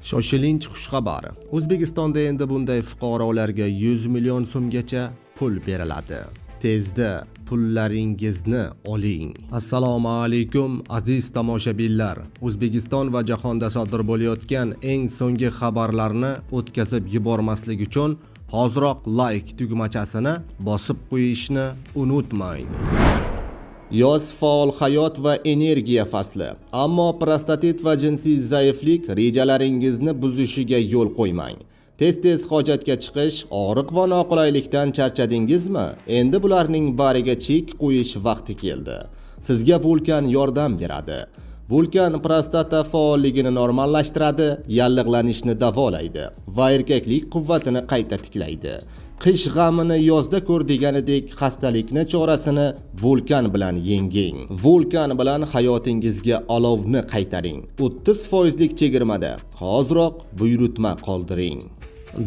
Shoshilinch xushxabar. O'zbekistonda endi bunday fuqarolarga 100 million so'mgacha pul beriladi. Tezda pullaringizni oling. Assalomu alaykum aziz tomoshabinlar. O'zbekiston va jahonda sodir bo'layotgan eng so'nggi xabarlarni o'tkazib yubormaslik uchun hoziroq like tugmachasini bosib qo'yishni unutmang. Yoz faol hayot va energiya fasli. Ammo prostatit va jinsiy zaiflik rejalaringizni buzishiga yo'l qo'ymang. Tez hojatga chiqish, og'riq va noqulaylikdan charchadingizmi? Endi bularning bariga chek qo'yish vaqti keldi. Sizga Vulkan yordam beradi. Vulkan prostata faolligini normallashtiradi, yallig'lanishni davolaydi va erkaklik quvvatini qayta tiklaydi. Qish g'amini yozda ko'r deganidek xastalikni chorasini Vulkan bilan yenging. Vulkan bilan hayotingizga olovni qaytaring. 30% chegirmada. Hoziroq buyurtma qoldiring.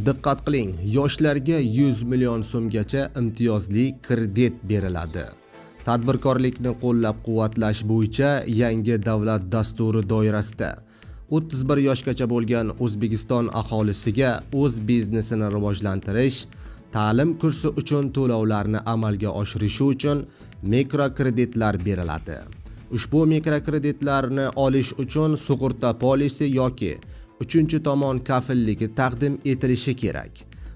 Diqqat qiling, yoshlarga 100 million so'mgacha imtiyozli kredit beriladi. Tadbirkorlikni qo'llab-quvvatlash bo'yicha yangi davlat dasturi doirasida 31 yoshgacha bo'lgan O'zbekiston aholisiga o'z biznesini rivojlantirish, ta'lim kursi uchun to'lovlarni amalga oshirishi uchun mikrokreditlar beriladi. Ushbu mikrokreditlarni olish uchun sug'urta polisi yoki uchinchi tomon kafilligi taqdim etilishi kerak.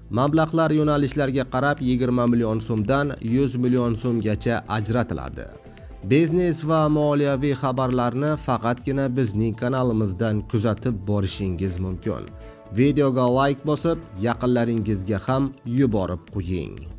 Mablag'lar yo'nalishlarga qarab 20 million so'mdan 100 million so'mgacha ajratiladi. Biznes va moliyaviy xabarlarni faqatgina bizning kanalimizdan kuzatib borishingiz mumkin. Videoga like bosib, yaqinlaringizga ham yuborib qo'ying.